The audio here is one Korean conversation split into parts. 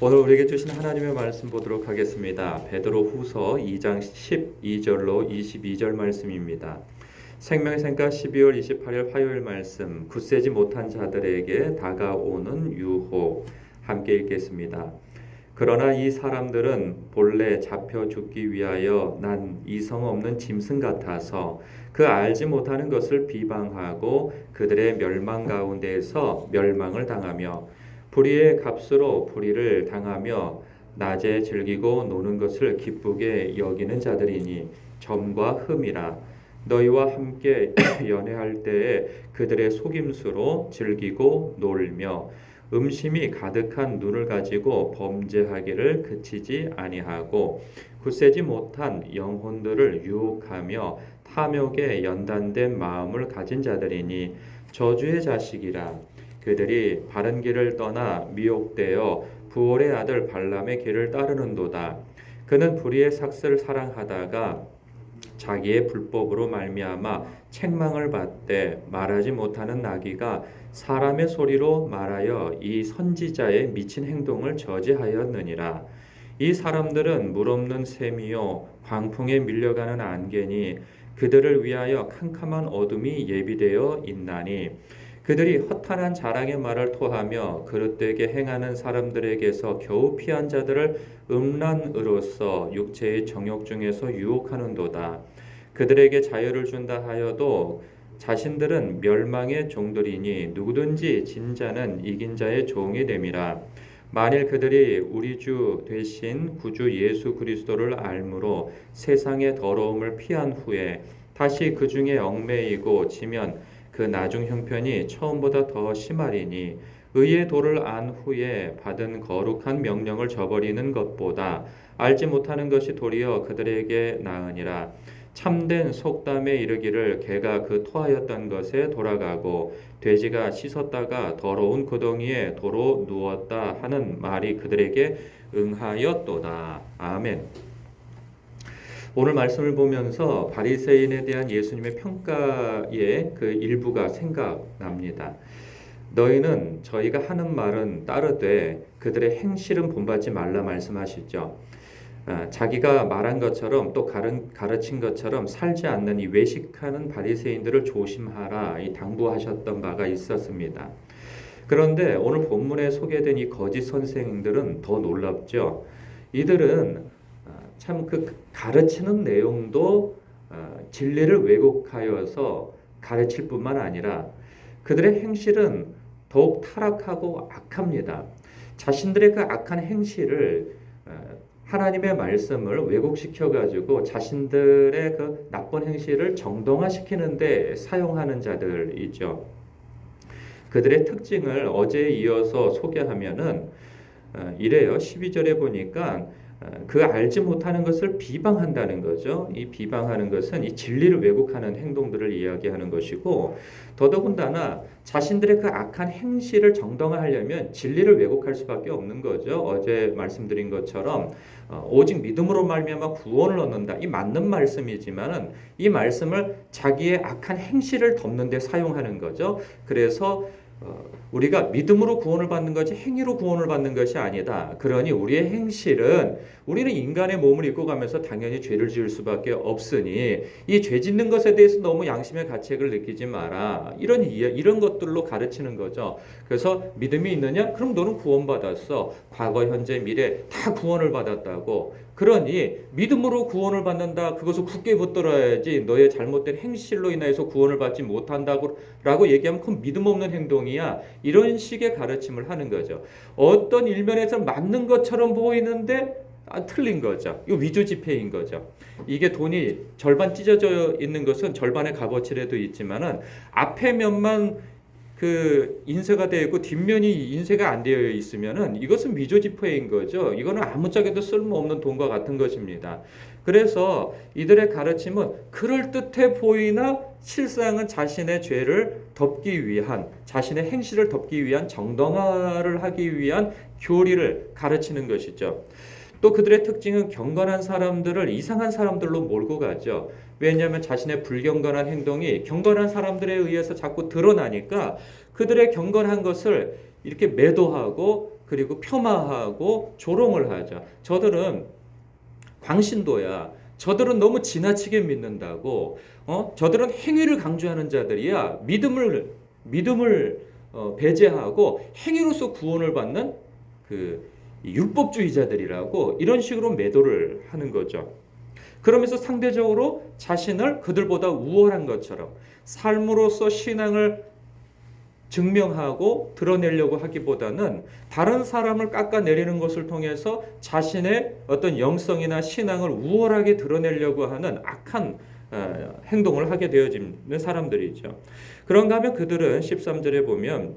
오늘 우리에게 주신 하나님의 말씀 보도록 하겠습니다. 베드로후서 2장 12절로 22절 말씀입니다. 생명의 샘가 12월 28일 화요일 말씀, 굳세지 못한 자들에게 다가오는 유혹, 함께 읽겠습니다. 그러나 이 사람들은 본래 잡혀 죽기 위하여 난 이성 없는 짐승 같아서 그 알지 못하는 것을 비방하고 그들의 멸망 가운데에서 멸망을 당하며 불의의 값으로 불의를 당하며 낮에 즐기고 노는 것을 기쁘게 여기는 자들이니 점과 흠이라. 너희와 함께 연애할 때에 그들의 속임수로 즐기고 놀며 음심이 가득한 눈을 가지고 범죄하기를 그치지 아니하고 굳세지 못한 영혼들을 유혹하며 탐욕에 연단된 마음을 가진 자들이니 저주의 자식이라. 그들이 바른 길을 떠나 미혹되어 부올의 아들 발람의 길을 따르는도다. 그는 불의의 삭슬을 사랑하다가 자기의 불법으로 말미암아 책망을 받되 말하지 못하는 나귀가 사람의 소리로 말하여 이 선지자의 미친 행동을 저지하였느니라. 이 사람들은 물없는 샘이요 광풍에 밀려가는 안개니 그들을 위하여 캄캄한 어둠이 예비되어 있나니 그들이 허탄한 자랑의 말을 토하며 그릇되게 행하는 사람들에게서 겨우 피한 자들을 음란으로서 육체의 정욕 중에서 유혹하는도다. 그들에게 자유를 준다 하여도 자신들은 멸망의 종들이니 누구든지 진 자는 이긴 자의 종이 됨이라. 만일 그들이 우리 주 되신 구주 예수 그리스도를 알므로 세상의 더러움을 피한 후에 다시 그 중에 얽매이고 지면 그 나중 형편이 처음보다 더 심하리니 의의 도를 안 후에 받은 거룩한 명령을 저버리는 것보다 알지 못하는 것이 도리어 그들에게 나으니라. 참된 속담에 이르기를 개가 그 토하였던 것에 돌아가고 돼지가 씻었다가 더러운 구덩이에 도로 누웠다 하는 말이 그들에게 응하였도다. 아멘. 오늘 말씀을 보면서 바리새인에 대한 예수님의 평가의 그 일부가 생각납니다. 너희는 저희가 하는 말은 따르되 그들의 행실은 본받지 말라 말씀하시죠. 자기가 말한 것처럼 또 가르친 것처럼 살지 않는 이 외식하는 바리새인들을 조심하라 이 당부하셨던 바가 있었습니다. 그런데 오늘 본문에 소개된 이 거짓 선생들은 더 놀랍죠. 이들은 참 그 가르치는 내용도 진리를 왜곡하여서 가르칠 뿐만 아니라 그들의 행실은 더욱 타락하고 악합니다. 자신들의 그 악한 행실을 하나님의 말씀을 왜곡시켜 가지고 자신들의 그 나쁜 행실을 정당화시키는 데 사용하는 자들이죠. 그들의 특징을 어제에 이어서 소개하면은 이래요. 12절에 보니까 그 알지 못하는 것을 비방한다는 거죠. 이 비방하는 것은 이 진리를 왜곡하는 행동들을 이야기하는 것이고 더더군다나 자신들의 그 악한 행실을 정당화하려면 진리를 왜곡할 수밖에 없는 거죠. 어제 말씀드린 것처럼 오직 믿음으로 말미암아 구원을 얻는다. 이 맞는 말씀이지만은 이 말씀을 자기의 악한 행실을 덮는 데 사용하는 거죠. 그래서 우리가 믿음으로 구원을 받는 것이 행위로 구원을 받는 것이 아니다. 그러니 우리의 행실은 우리는 인간의 몸을 입고 가면서 당연히 죄를 지을 수밖에 없으니 이 죄 짓는 것에 대해서 너무 양심의 가책을 느끼지 마라. 이런 것들로 가르치는 거죠. 그래서 믿음이 있느냐? 그럼 너는 구원받았어. 과거, 현재, 미래 다 구원을 받았다고. 그러니 믿음으로 구원을 받는다. 그것을 굳게 붙들어야지 너의 잘못된 행실로 인해서 구원을 받지 못한다고 라고 얘기하면 그건 믿음 없는 행동이야. 이런 식의 가르침을 하는 거죠. 어떤 일면에서 맞는 것처럼 보이는데 틀린 거죠. 이거 위조지폐인 거죠. 이게 돈이 절반 찢어져 있는 것은 절반의 값어치라도 있지만은 앞에 면만 그 인쇄가 되어 있고 뒷면이 인쇄가 안 되어 있으면은 이것은 위조지폐인 거죠. 이거는 아무짝에도 쓸모없는 돈과 같은 것입니다. 그래서 이들의 가르침은 그럴듯해 보이나 실상은 자신의 죄를 덮기 위한, 자신의 행실을 덮기 위한 정당화를 하기 위한 교리를 가르치는 것이죠. 또 그들의 특징은 경건한 사람들을 이상한 사람들로 몰고 가죠. 왜냐하면 자신의 불경건한 행동이 경건한 사람들에 의해서 자꾸 드러나니까 그들의 경건한 것을 이렇게 매도하고 그리고 폄하하고 조롱을 하죠. 저들은 광신도야. 저들은 너무 지나치게 믿는다고. 저들은 행위를 강조하는 자들이야. 믿음을 배제하고 행위로서 구원을 받는 그 율법주의자들이라고 이런 식으로 매도를 하는 거죠. 그러면서 상대적으로 자신을 그들보다 우월한 것처럼 삶으로서 신앙을 증명하고 드러내려고 하기보다는 다른 사람을 깎아내리는 것을 통해서 자신의 어떤 영성이나 신앙을 우월하게 드러내려고 하는 악한 행동을 하게 되어지는 사람들이죠. 그런가 하면 그들은 13절에 보면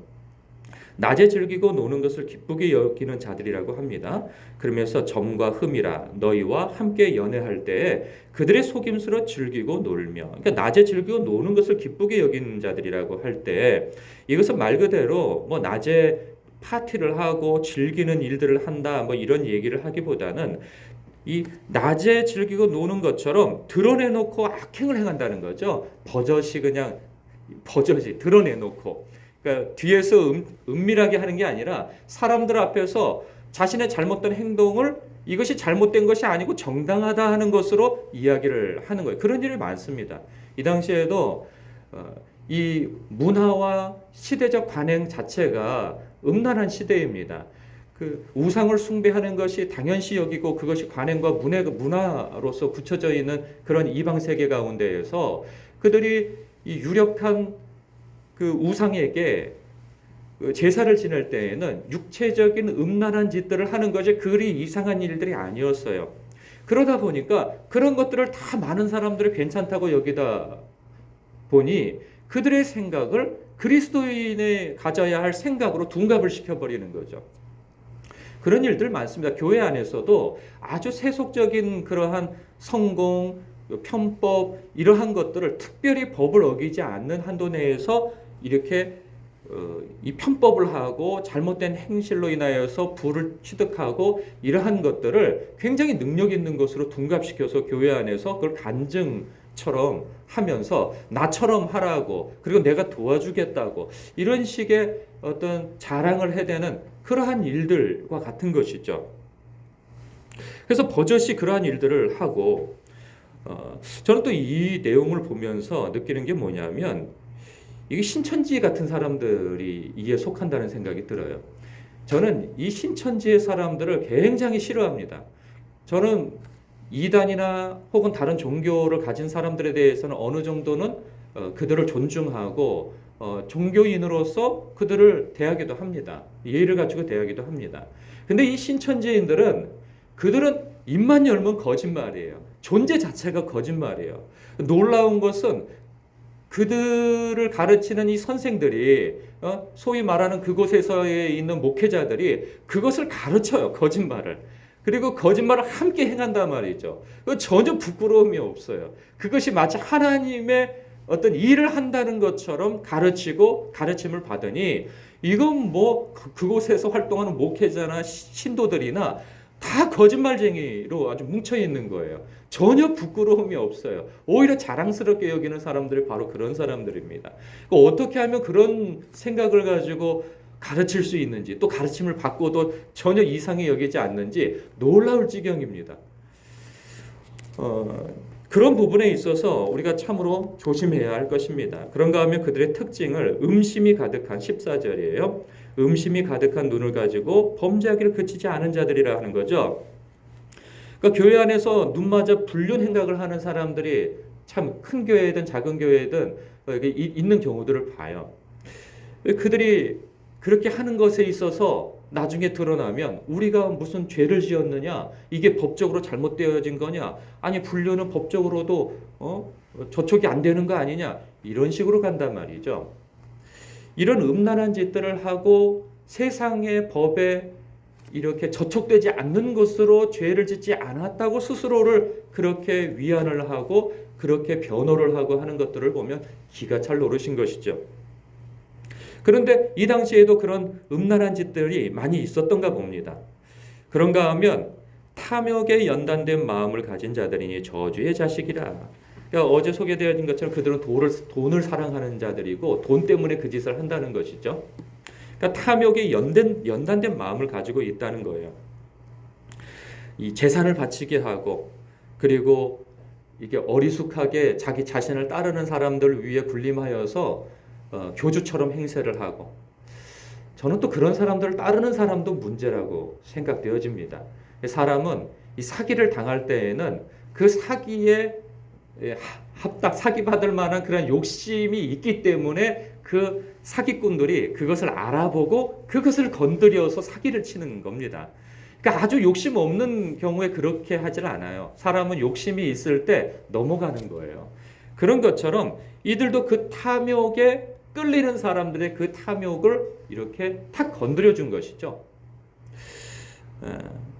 낮에 즐기고 노는 것을 기쁘게 여기는 자들이라고 합니다. 그러면서 점과 흠이라 너희와 함께 연애할 때에 그들의 속임수로 즐기고 놀며, 그러니까 낮에 즐기고 노는 것을 기쁘게 여기는 자들이라고 할 때 이것은 말 그대로 뭐 낮에 파티를 하고 즐기는 일들을 한다 뭐 이런 얘기를 하기보다는 이 낮에 즐기고 노는 것처럼 드러내놓고 악행을 행한다는 거죠. 버젓이 드러내놓고. 그러니까 뒤에서 은밀하게 하는 게 아니라 사람들 앞에서 자신의 잘못된 행동을 이것이 잘못된 것이 아니고 정당하다 하는 것으로 이야기를 하는 거예요. 그런 일이 많습니다. 이 당시에도 이 문화와 시대적 관행 자체가 음란한 시대입니다. 그 우상을 숭배하는 것이 당연시 여기고 그것이 관행과 문화로서 굳혀져 있는 그런 이방 세계 가운데에서 그들이 이 유력한 그 우상에게 제사를 지낼 때에는 육체적인 음란한 짓들을 하는 것이 그리 이상한 일들이 아니었어요. 그러다 보니까 그런 것들을 다 많은 사람들이 괜찮다고 여기다 보니 그들의 생각을 그리스도인의 가져야 할 생각으로 둔갑을 시켜버리는 거죠. 그런 일들 많습니다. 교회 안에서도 아주 세속적인 그러한 성공, 편법 이러한 것들을 특별히 법을 어기지 않는 한도 내에서 이렇게 이 편법을 하고 잘못된 행실로 인하여서 부를 취득하고 이러한 것들을 굉장히 능력 있는 것으로 둔갑시켜서 교회 안에서 그걸 간증처럼 하면서 나처럼 하라고 그리고 내가 도와주겠다고 이런 식의 어떤 자랑을 해대는 그러한 일들과 같은 것이죠. 그래서 버젓이 그러한 일들을 하고 저는 또 이 내용을 보면서 느끼는 게 뭐냐면 이게 신천지 같은 사람들이 이에 속한다는 생각이 들어요. 저는 이 신천지의 사람들을 굉장히 싫어합니다. 저는 이단이나 혹은 다른 종교를 가진 사람들에 대해서는 어느 정도는 그들을 존중하고 종교인으로서 그들을 대하기도 합니다. 예의를 갖추고 대하기도 합니다. 근데 이 신천지인들은 그들은 입만 열면 거짓말이에요. 존재 자체가 거짓말이에요. 놀라운 것은 그들을 가르치는 이 선생들이 소위 말하는 그곳에서에 있는 목회자들이 그것을 가르쳐요. 거짓말을. 그리고 거짓말을 함께 행한단 말이죠. 전혀 부끄러움이 없어요. 그것이 마치 하나님의 어떤 일을 한다는 것처럼 가르치고 가르침을 받으니 이건 뭐 그곳에서 활동하는 목회자나 신도들이나 다 거짓말쟁이로 아주 뭉쳐 있는 거예요. 전혀 부끄러움이 없어요. 오히려 자랑스럽게 여기는 사람들이 바로 그런 사람들입니다. 어떻게 하면 그런 생각을 가지고 가르칠 수 있는지 또 가르침을 받고도 전혀 이상히 여기지 않는지 놀라울 지경입니다. 그런 부분에 있어서 우리가 참으로 조심해야 할 것입니다. 그런가 하면 그들의 특징을 음심이 가득한 14절이에요. 음심이 가득한 눈을 가지고 범죄하기를 그치지 않은 자들이라 하는 거죠. 그러니까 교회 안에서 눈맞아 불륜 행각을 하는 사람들이 참 큰 교회든 작은 교회든 있는 경우들을 봐요. 그들이 그렇게 하는 것에 있어서 나중에 드러나면 우리가 무슨 죄를 지었느냐? 이게 법적으로 잘못되어진 거냐? 아니 불륜은 법적으로도 저촉이 안 되는 거 아니냐? 이런 식으로 간단 말이죠. 이런 음란한 짓들을 하고 세상의 법에 이렇게 저촉되지 않는 것으로 죄를 짓지 않았다고 스스로를 그렇게 위안을 하고 그렇게 변호를 하고 하는 것들을 보면 기가 찰 노릇인 것이죠. 그런데 이 당시에도 그런 음란한 짓들이 많이 있었던가 봅니다. 그런가 하면 탐욕에 연단된 마음을 가진 자들이니 저주의 자식이라. 그러니까 어제 소개되어진 것처럼 그들은 돈을 사랑하는 자들이고 돈 때문에 그 짓을 한다는 것이죠. 그러니까 탐욕에 연단된 마음을 가지고 있다는 거예요. 이 재산을 바치게 하고 그리고 이게 어리숙하게 자기 자신을 따르는 사람들 위에 군림하여서 교주처럼 행세를 하고 저는 또 그런 사람들을 따르는 사람도 문제라고 생각되어집니다. 사람은 이 사기를 당할 때에는 그 사기에 사기받을 만한 그런 욕심이 있기 때문에 그 사기꾼들이 그것을 알아보고 그것을 건드려서 사기를 치는 겁니다. 그러니까 아주 욕심 없는 경우에 그렇게 하질 않아요. 사람은 욕심이 있을 때 넘어가는 거예요. 그런 것처럼 이들도 그 탐욕에 끌리는 사람들의 그 탐욕을 이렇게 탁 건드려 준 것이죠.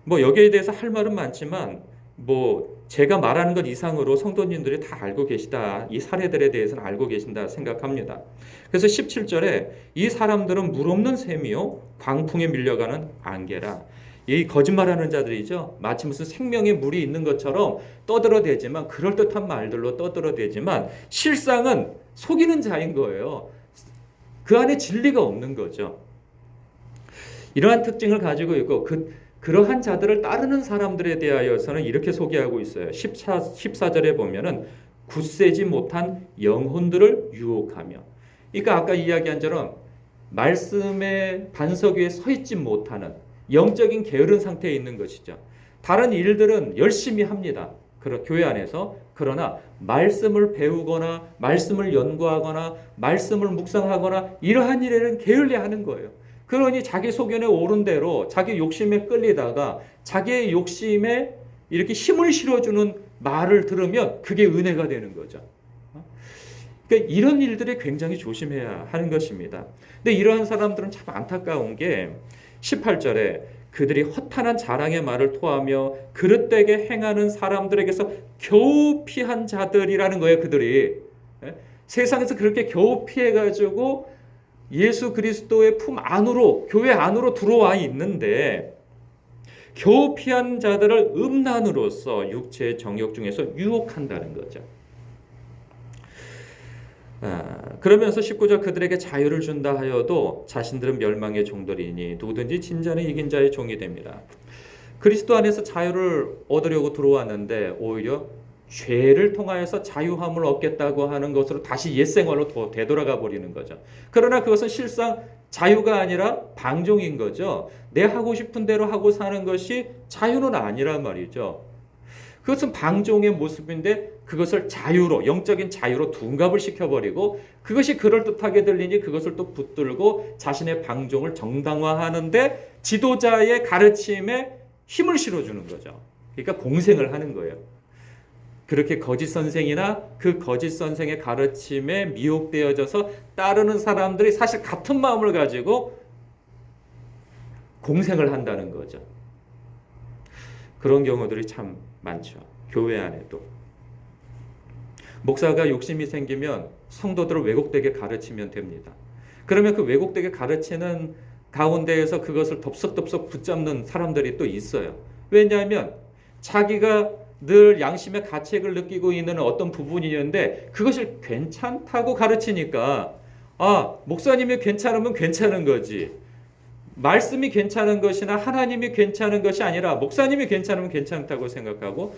뭐 여기에 대해서 할 말은 많지만 뭐 제가 말하는 것 이상으로 성도님들이 다 알고 계시다. 이 사례들에 대해서는 알고 계신다 생각합니다. 그래서 17절에 이 사람들은 물 없는 샘이요 광풍에 밀려가는 안개라. 이 거짓말하는 자들이죠. 마치 무슨 생명의 물이 있는 것처럼 떠들어대지만 그럴듯한 말들로 떠들어대지만 실상은 속이는 자인 거예요. 그 안에 진리가 없는 거죠. 이러한 특징을 가지고 있고 그러한 자들을 따르는 사람들에 대하여서는 이렇게 소개하고 있어요. 14절에 보면은 굳세지 못한 영혼들을 유혹하며. 그러니까 아까 이야기한 처럼 말씀의 반석 위에 서 있지 못하는 영적인 게으른 상태에 있는 것이죠. 다른 일들은 열심히 합니다. 교회 안에서. 그러나 말씀을 배우거나 말씀을 연구하거나 말씀을 묵상하거나 이러한 일에는 게을리하는 거예요. 그러니 자기 소견에 오른 대로 자기 욕심에 끌리다가 자기의 욕심에 이렇게 힘을 실어주는 말을 들으면 그게 은혜가 되는 거죠. 그러니까 이런 일들이 굉장히 조심해야 하는 것입니다. 근데 이러한 사람들은 참 안타까운 게 18절에 그들이 허탄한 자랑의 말을 토하며 그릇되게 행하는 사람들에게서 겨우 피한 자들이라는 거예요. 그들이 세상에서 그렇게 겨우 피해가지고 예수 그리스도의 품 안으로 교회 안으로 들어와 있는데 겨우 피한 자들을 음란으로서 육체의 정욕 중에서 유혹한다는 거죠. 그러면서 19절 그들에게 자유를 준다 하여도 자신들은 멸망의 종들이니 누구든지 진전에 이긴 자의 종이 됩니다. 그리스도 안에서 자유를 얻으려고 들어왔는데 오히려 죄를 통하여서 자유함을 얻겠다고 하는 것으로 다시 옛생활로 되돌아가 버리는 거죠. 그러나 그것은 실상 자유가 아니라 방종인 거죠. 내 하고 싶은 대로 하고 사는 것이 자유는 아니란 말이죠. 그것은 방종의 모습인데 그것을 자유로, 영적인 자유로 둔갑을 시켜버리고 그것이 그럴듯하게 들리니 그것을 또 붙들고 자신의 방종을 정당화하는데 지도자의 가르침에 힘을 실어주는 거죠. 그러니까 공생을 하는 거예요. 그렇게 거짓 선생이나 그 거짓 선생의 가르침에 미혹되어져서 따르는 사람들이 사실 같은 마음을 가지고 공생을 한다는 거죠. 그런 경우들이 참 많죠. 교회 안에도. 목사가 욕심이 생기면 성도들을 왜곡되게 가르치면 됩니다. 그러면 그 왜곡되게 가르치는 가운데에서 그것을 덥석덥석 붙잡는 사람들이 또 있어요. 왜냐하면 자기가 늘 양심의 가책을 느끼고 있는 어떤 부분이 있는데 그것이 괜찮다고 가르치니까 목사님이 괜찮으면 괜찮은 거지. 말씀이 괜찮은 것이나 하나님이 괜찮은 것이 아니라 목사님이 괜찮으면 괜찮다고 생각하고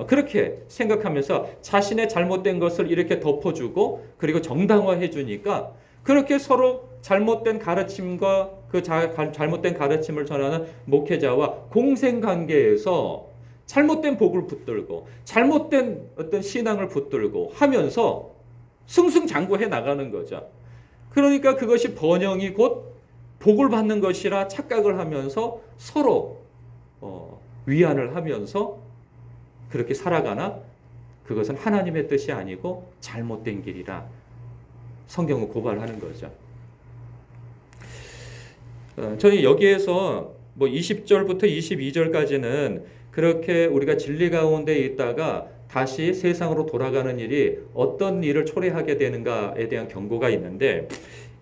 그렇게 생각하면서 자신의 잘못된 것을 이렇게 덮어주고 그리고 정당화해 주니까 그렇게 서로 잘못된 가르침과 그 잘못된 가르침을 전하는 목회자와 공생관계에서 잘못된 복을 붙들고 잘못된 어떤 신앙을 붙들고 하면서 승승장구해 나가는 거죠. 그러니까 그것이 번영이 곧 복을 받는 것이라 착각을 하면서 서로 위안을 하면서 그렇게 살아가나 그것은 하나님의 뜻이 아니고 잘못된 길이라 성경은 고발하는 거죠. 저는 여기에서 뭐 20절부터 22절까지는 그렇게 우리가 진리 가운데 있다가 다시 세상으로 돌아가는 일이 어떤 일을 초래하게 되는가에 대한 경고가 있는데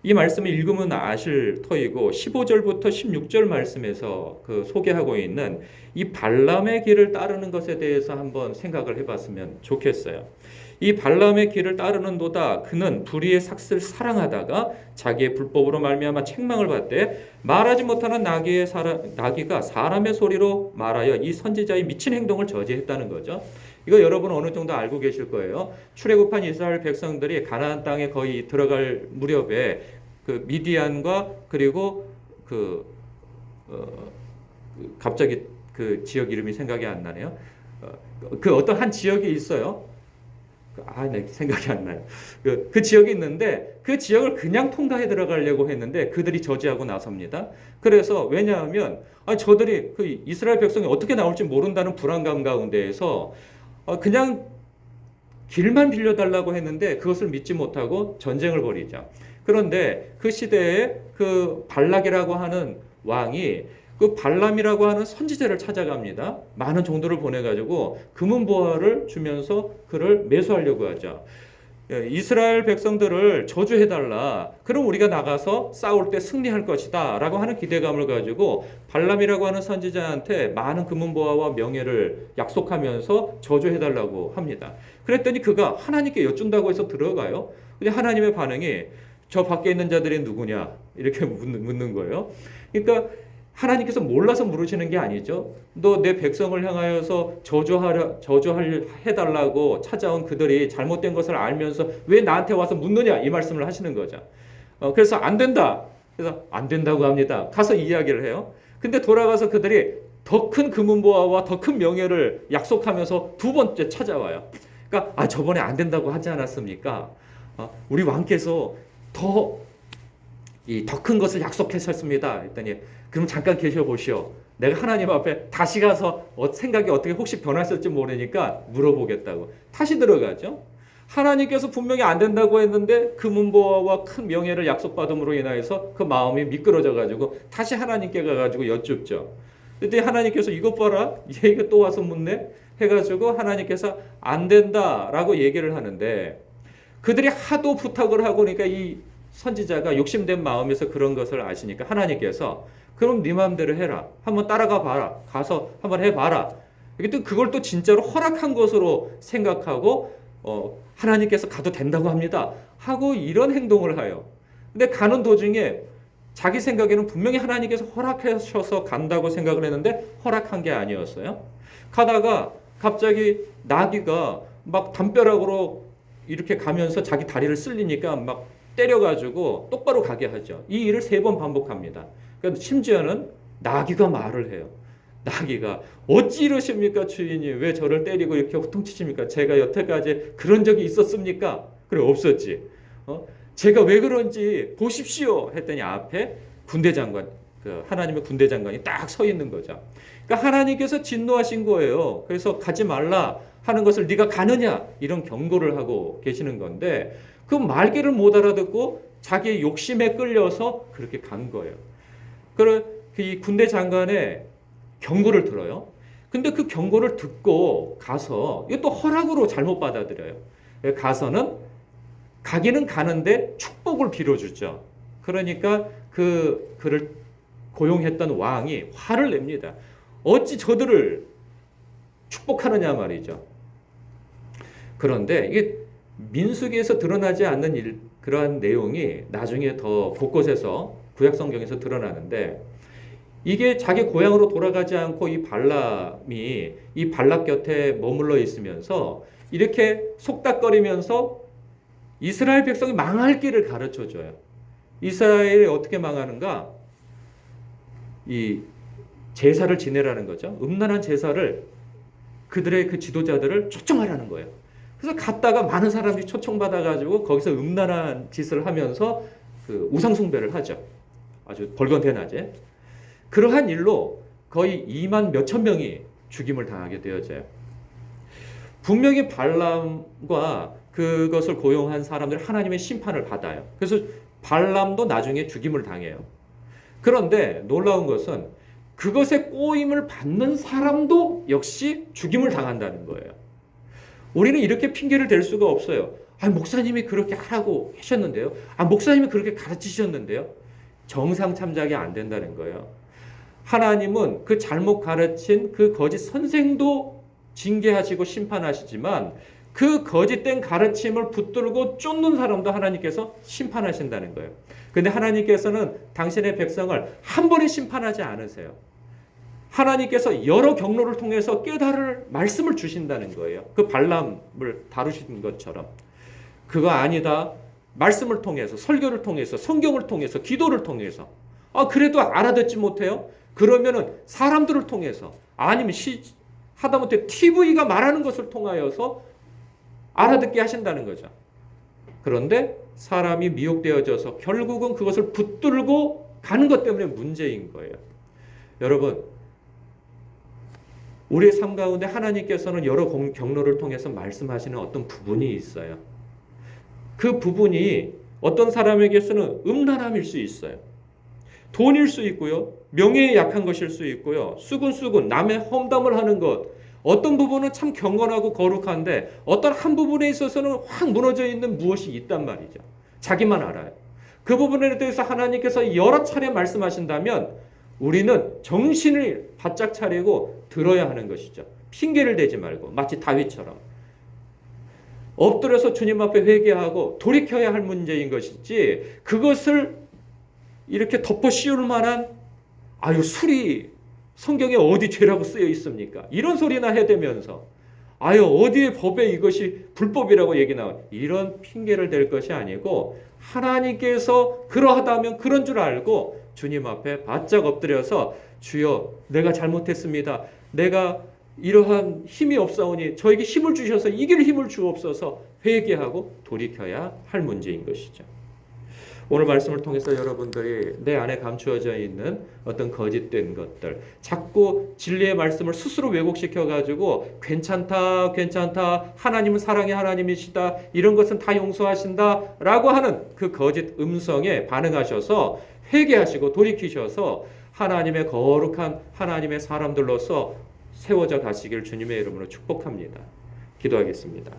이 말씀을 읽으면 아실 터이고 15절부터 16절 말씀에서 소개하고 있는 이 발람의 길을 따르는 것에 대해서 한번 생각을 해봤으면 좋겠어요. 이 발람의 길을 따르는도다. 그는 불의의 삭슬 사랑하다가 자기의 불법으로 말미암아 책망을 받되 말하지 못하는 나귀가 사람의 소리로 말하여 이 선지자의 미친 행동을 저지했다는 거죠. 이거 여러분 어느 정도 알고 계실 거예요. 출애굽한 이스라엘 백성들이 가나안 땅에 거의 들어갈 무렵에 그 미디안과 그리고 갑자기 그 지역 이름이 생각이 안 나네요. 그 어떤 한 지역이 있어요. 네, 생각이 안 나요. 그 지역이 있는데 그 지역을 그냥 통과해 들어가려고 했는데 그들이 저지하고 나섭니다. 그래서 왜냐하면 저들이 그 이스라엘 백성이 어떻게 나올지 모른다는 불안감 가운데에서 그냥 길만 빌려달라고 했는데 그것을 믿지 못하고 전쟁을 벌이죠. 그런데 그 시대에 그 발락이라고 하는 왕이 그 발람이라고 하는 선지자를 찾아갑니다. 많은 종들을 보내가지고 금은보화를 주면서 그를 매수하려고 하죠. 이스라엘 백성들을 저주해달라. 그럼 우리가 나가서 싸울 때 승리할 것이다. 라고 하는 기대감을 가지고 발람이라고 하는 선지자한테 많은 금은보화와 명예를 약속하면서 저주해달라고 합니다. 그랬더니 그가 하나님께 여쭌다고 해서 들어가요. 근데 하나님의 반응이 저 밖에 있는 자들이 누구냐? 이렇게 묻는 거예요. 그러니까 하나님께서 몰라서 물으시는 게 아니죠. 너 내 백성을 향하여서 해달라고 찾아온 그들이 잘못된 것을 알면서 왜 나한테 와서 묻느냐 이 말씀을 하시는 거죠. 그래서 안 된다. 그래서 안 된다고 합니다. 가서 이야기를 해요. 근데 돌아가서 그들이 더 큰 금은보화와 더 큰 명예를 약속하면서 두 번째 찾아와요. 그러니까 저번에 안 된다고 하지 않았습니까? 우리 왕께서 더 큰 것을 약속하셨습니다. 했더니 그럼 잠깐 계셔보시오. 내가 하나님 앞에 다시 가서 생각이 어떻게 혹시 변했을지 모르니까 물어보겠다고. 다시 들어가죠. 하나님께서 분명히 안 된다고 했는데 금은보화와 큰 명예를 약속받음으로 인하여서 그 마음이 미끄러져 가지고 다시 하나님께 가가지고 여쭙죠. 그때 하나님께서 이것 봐라. 얘가 또 와서 묻네. 해가지고 하나님께서 안 된다라고 얘기를 하는데 그들이 하도 부탁을 하고 그러니까 이 선지자가 욕심된 마음에서 그런 것을 아시니까 하나님께서 그럼 네 마음대로 해라. 한번 따라가 봐라. 가서 한번 해봐라. 그걸 또 진짜로 허락한 것으로 생각하고 하나님께서 가도 된다고 합니다. 하고 이런 행동을 해요. 근데 가는 도중에 자기 생각에는 분명히 하나님께서 허락하셔서 간다고 생각을 했는데 허락한 게 아니었어요. 가다가 갑자기 나귀가 막 담벼락으로 이렇게 가면서 자기 다리를 쓸리니까 막 때려가지고 똑바로 가게 하죠. 이 일을 3번 반복합니다. 그러니까 심지어는 나귀가 말을 해요. 나귀가 어찌 이러십니까 주인이 왜 저를 때리고 이렇게 호통치십니까? 제가 여태까지 그런 적이 있었습니까? 그래 없었지. 제가 왜 그런지 보십시오 했더니 앞에 군대 장관, 하나님의 군대 장관이 딱 서 있는 거죠. 그러니까 하나님께서 진노하신 거예요. 그래서 가지 말라 하는 것을 네가 가느냐 이런 경고를 하고 계시는 건데 그 말귀를 못 알아듣고 자기의 욕심에 끌려서 그렇게 간 거예요. 이 군대 장관의 경고를 들어요. 근데 그 경고를 듣고 가서 이것도 허락으로 잘못 받아들여요. 가서는 가기는 가는데 축복을 빌어주죠. 그러니까 그를 고용했던 왕이 화를 냅니다. 어찌 저들을 축복하느냐 말이죠. 그런데 이게 민수기에서 드러나지 않는 그러한 내용이 나중에 더 곳곳에서 구약성경에서 드러나는데 이게 자기 고향으로 돌아가지 않고 이 발람이 이 발락 곁에 머물러 있으면서 이렇게 속닥거리면서 이스라엘 백성이 망할 길을 가르쳐줘요. 이스라엘이 어떻게 망하는가? 이 제사를 지내라는 거죠. 음란한 제사를 그들의 그 지도자들을 초청하라는 거예요. 그래서 갔다가 많은 사람들이 초청받아가지고 거기서 음란한 짓을 하면서 그 우상숭배를 하죠. 아주 벌건대낮에. 그러한 일로 거의 2만 몇천 명이 죽임을 당하게 되어져요. 분명히 발람과 그것을 고용한 사람들 하나님의 심판을 받아요. 그래서 발람도 나중에 죽임을 당해요. 그런데 놀라운 것은 그것에 꼬임을 받는 사람도 역시 죽임을 당한다는 거예요. 우리는 이렇게 핑계를 댈 수가 없어요. 목사님이 그렇게 하라고 하셨는데요. 목사님이 그렇게 가르치셨는데요. 정상 참작이 안 된다는 거예요. 하나님은 그 잘못 가르친 그 거짓 선생도 징계하시고 심판하시지만 그 거짓된 가르침을 붙들고 쫓는 사람도 하나님께서 심판하신다는 거예요. 근데 하나님께서는 당신의 백성을 한 번에 심판하지 않으세요. 하나님께서 여러 경로를 통해서 깨달을 말씀을 주신다는 거예요. 그 발람을 다루신 것처럼. 그거 아니다. 말씀을 통해서, 설교를 통해서, 성경을 통해서, 기도를 통해서. 그래도 알아듣지 못해요? 그러면은 사람들을 통해서, 아니면 하다못해 TV가 말하는 것을 통하여서 알아듣게 하신다는 거죠. 그런데 사람이 미혹되어져서 결국은 그것을 붙들고 가는 것 때문에 문제인 거예요. 여러분, 우리의 삶 가운데 하나님께서는 여러 경로를 통해서 말씀하시는 어떤 부분이 있어요. 그 부분이 어떤 사람에게서는 음란함일 수 있어요. 돈일 수 있고요. 명예에 약한 것일 수 있고요. 수근수근 남의 험담을 하는 것. 어떤 부분은 참 경건하고 거룩한데 어떤 한 부분에 있어서는 확 무너져 있는 무엇이 있단 말이죠. 자기만 알아요. 그 부분에 대해서 하나님께서 여러 차례 말씀하신다면 우리는 정신을 바짝 차리고 들어야 하는 것이죠. 핑계를 대지 말고 마치 다윗처럼 엎드려서 주님 앞에 회개하고 돌이켜야 할 문제인 것이지 그것을 이렇게 덮어 씌울 만한 술이 성경에 어디 죄라고 쓰여 있습니까? 이런 소리나 해대면서 어디에 법에 이것이 불법이라고 얘기 나와 이런 핑계를 댈 것이 아니고 하나님께서 그러하다면 그런 줄 알고 주님 앞에 바짝 엎드려서 주여 내가 잘못했습니다. 내가 이러한 힘이 없사오니 저에게 힘을 주셔서 이길 힘을 주옵소서 회개하고 돌이켜야 할 문제인 것이죠. 오늘 말씀을 통해서 여러분들이 내 안에 감추어져 있는 어떤 거짓된 것들, 자꾸 진리의 말씀을 스스로 왜곡시켜가지고 괜찮다, 하나님은 사랑의 하나님이시다, 이런 것은 다 용서하신다 라고 하는 그 거짓 음성에 반응하셔서 회개하시고 돌이키셔서 하나님의 거룩한 하나님의 사람들로서 세워져 가시길 주님의 이름으로 축복합니다. 기도하겠습니다.